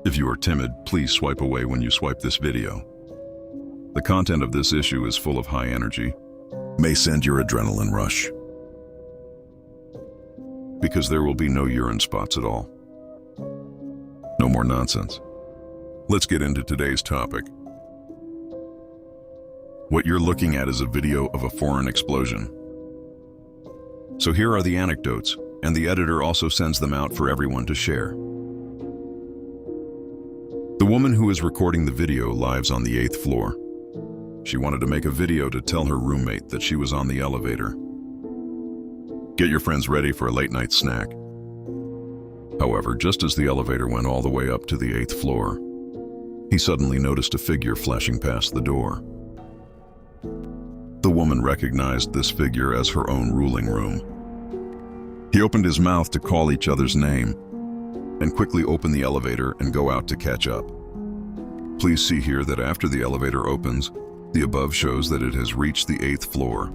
If you are timid, please swipe away when you swipe this video. The content of this issue is full of high energy, may send your adrenaline rush, because there will be no urine spots at all. No more nonsense. Let's get into today's topic. What you're looking at is a video of a foreign explosion. So here are the anecdotes, and the editor also sends them out for everyone to share. The woman who is recording the video lives on the 8th floor. She wanted to make a video to tell her roommate that she was on the elevator. Get your friends ready for a late night snack. However, just as the elevator went all the way up to the 8th floor, he suddenly noticed a figure flashing past the door. The woman recognized this figure as her own ruling room. He opened his mouth to call each other's name, and quickly open the elevator and go out to catch up. Please see here that after the elevator opens, the above shows that it has reached the 8th floor.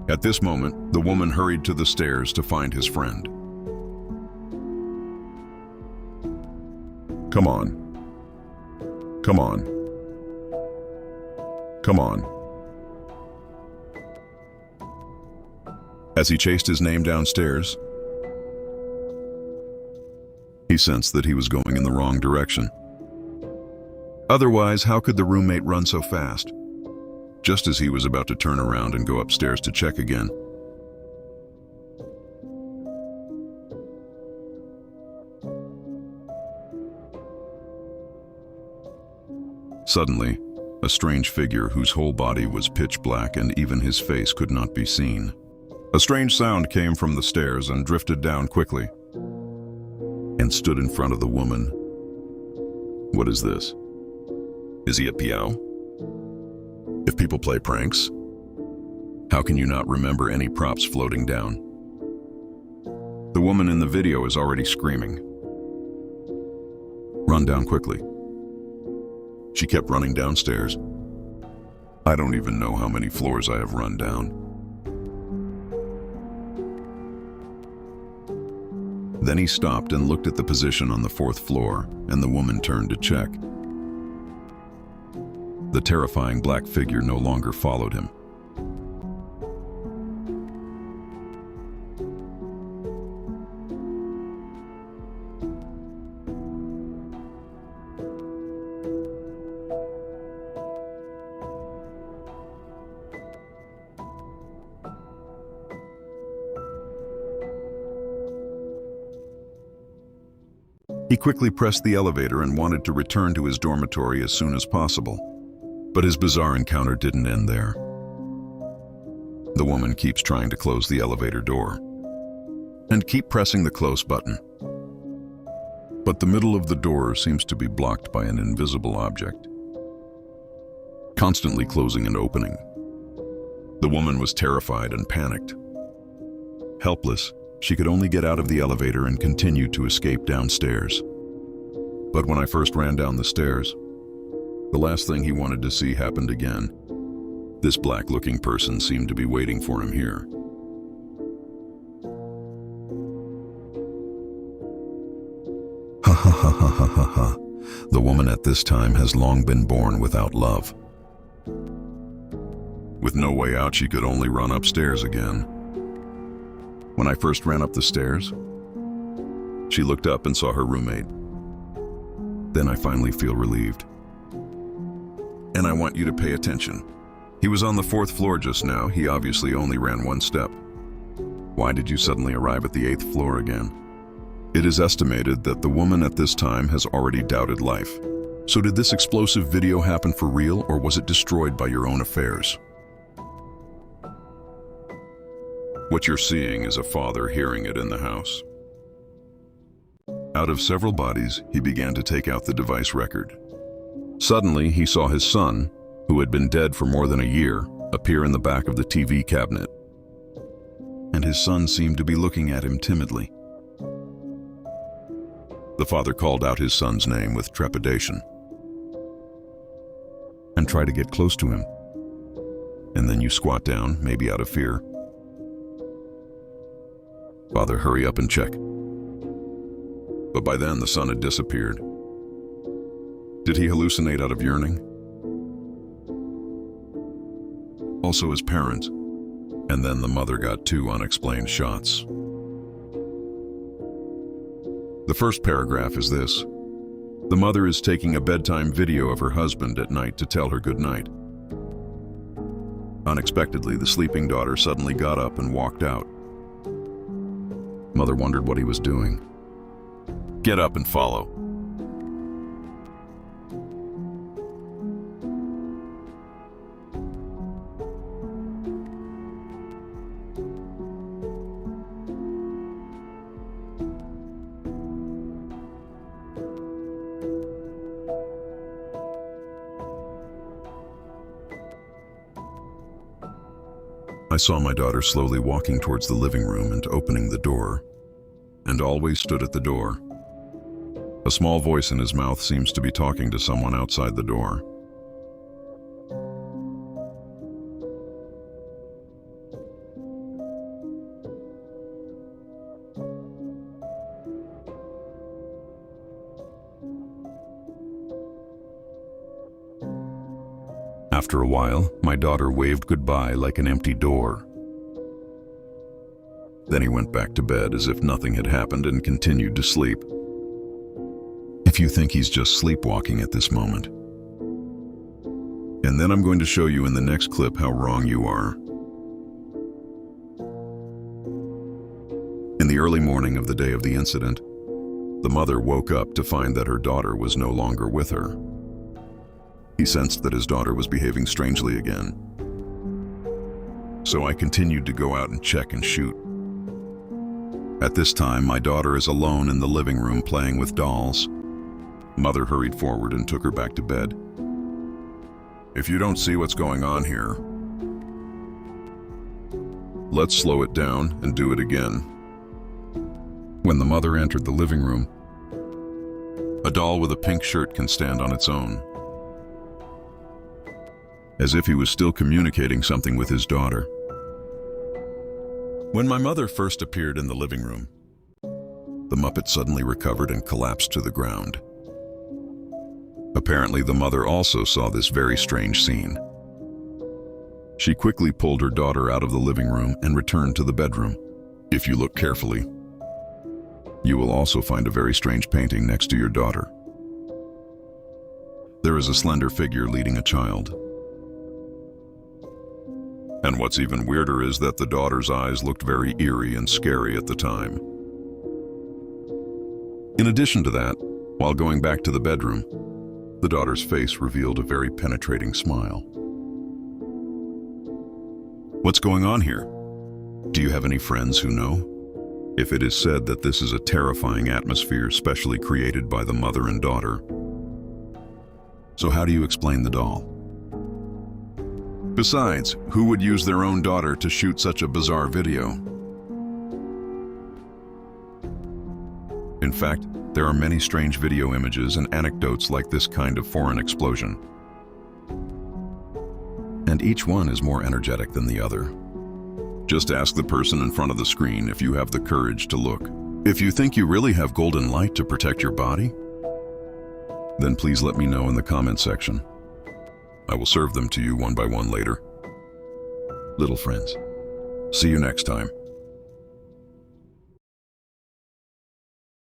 At this moment, the woman hurried to the stairs to find his friend. Come on. Come on. Come on. As he chased his name downstairs, he sensed that he was going in the wrong direction. Otherwise, how could the roommate run so fast? Just as he was about to turn around and go upstairs to check again, suddenly, a strange figure whose whole body was pitch black and even his face could not be seen. A strange sound came from the stairs and drifted down quickly, and stood in front of the woman. What is this? Is he a Piao? If people play pranks, how can you not remember any props floating down? The woman in the video is already screaming. Run down quickly. She kept running downstairs. I don't even know how many floors I have run down. Then he stopped and looked at the position on the 4th floor, and the woman turned to check. The terrifying black figure no longer followed him. He quickly pressed the elevator and wanted to return to his dormitory as soon as possible. But his bizarre encounter didn't end there. The woman keeps trying to close the elevator door and keep pressing the close button. But the middle of the door seems to be blocked by an invisible object, constantly closing and opening. The woman was terrified and panicked. Helpless, she could only get out of the elevator and continue to escape downstairs. But when I first ran down the stairs, the last thing he wanted to see happened again. This black-looking person seemed to be waiting for him here. Ha ha ha ha ha ha ha. The woman at this time has long been born without love. With no way out, she could only run upstairs again. When I first ran up the stairs, she looked up and saw her roommate. Then I finally feel relieved. And I want you to pay attention. He was on the 4th floor just now. He obviously only ran 1 step. Why did you suddenly arrive at the 8th floor again? It is estimated that the woman at this time has already doubted life. So did this explosive video happen for real, or was it destroyed by your own affairs? What you're seeing is a father hearing it in the house. Out of several bodies, he began to take out the device record. Suddenly, he saw his son, who had been dead for more than a year, appear in the back of the TV cabinet. And his son seemed to be looking at him timidly. The father called out his son's name with trepidation and tried to get close to him. And then you squat down, maybe out of fear. Father, hurry up and check. But by then the son had disappeared. Did he hallucinate out of yearning? Also his parent, and then the mother got 2 unexplained shots. The first paragraph is this. The mother is taking a bedtime video of her husband at night to tell her good night. Unexpectedly, the sleeping daughter suddenly got up and walked out. Mother wondered what he was doing. Get up and follow. I saw my daughter slowly walking towards the living room and opening the door, and always stood at the door. A small voice in his mouth seems to be talking to someone outside the door. After a while, my daughter waved goodbye like an empty door. Then he went back to bed as if nothing had happened and continued to sleep. If you think he's just sleepwalking at this moment. And then I'm going to show you in the next clip how wrong you are. In the early morning of the day of the incident, the mother woke up to find that her daughter was no longer with her. He sensed that his daughter was behaving strangely again. So I continued to go out and check and shoot. At this time, my daughter is alone in the living room playing with dolls. Mother hurried forward and took her back to bed. If you don't see what's going on here, let's slow it down and do it again. When the mother entered the living room, a doll with a pink shirt can stand on its own, as if he was still communicating something with his daughter. When my mother first appeared in the living room, the Muppet suddenly recovered and collapsed to the ground. Apparently, the mother also saw this very strange scene. She quickly pulled her daughter out of the living room and returned to the bedroom. If you look carefully, you will also find a very strange painting next to your daughter. There is a slender figure leading a child. And what's even weirder is that the daughter's eyes looked very eerie and scary at the time. In addition to that, while going back to the bedroom, the daughter's face revealed a very penetrating smile. What's going on here? Do you have any friends who know? If it is said that this is a terrifying atmosphere specially created by the mother and daughter. So how do you explain the doll? Besides, who would use their own daughter to shoot such a bizarre video? In fact, there are many strange video images and anecdotes like this kind of foreign explosion. And each one is more energetic than the other. Just ask the person in front of the screen if you have the courage to look. If you think you really have golden light to protect your body, then please let me know in the comment section. I will serve them to you one by one later. Little friends, see you next time.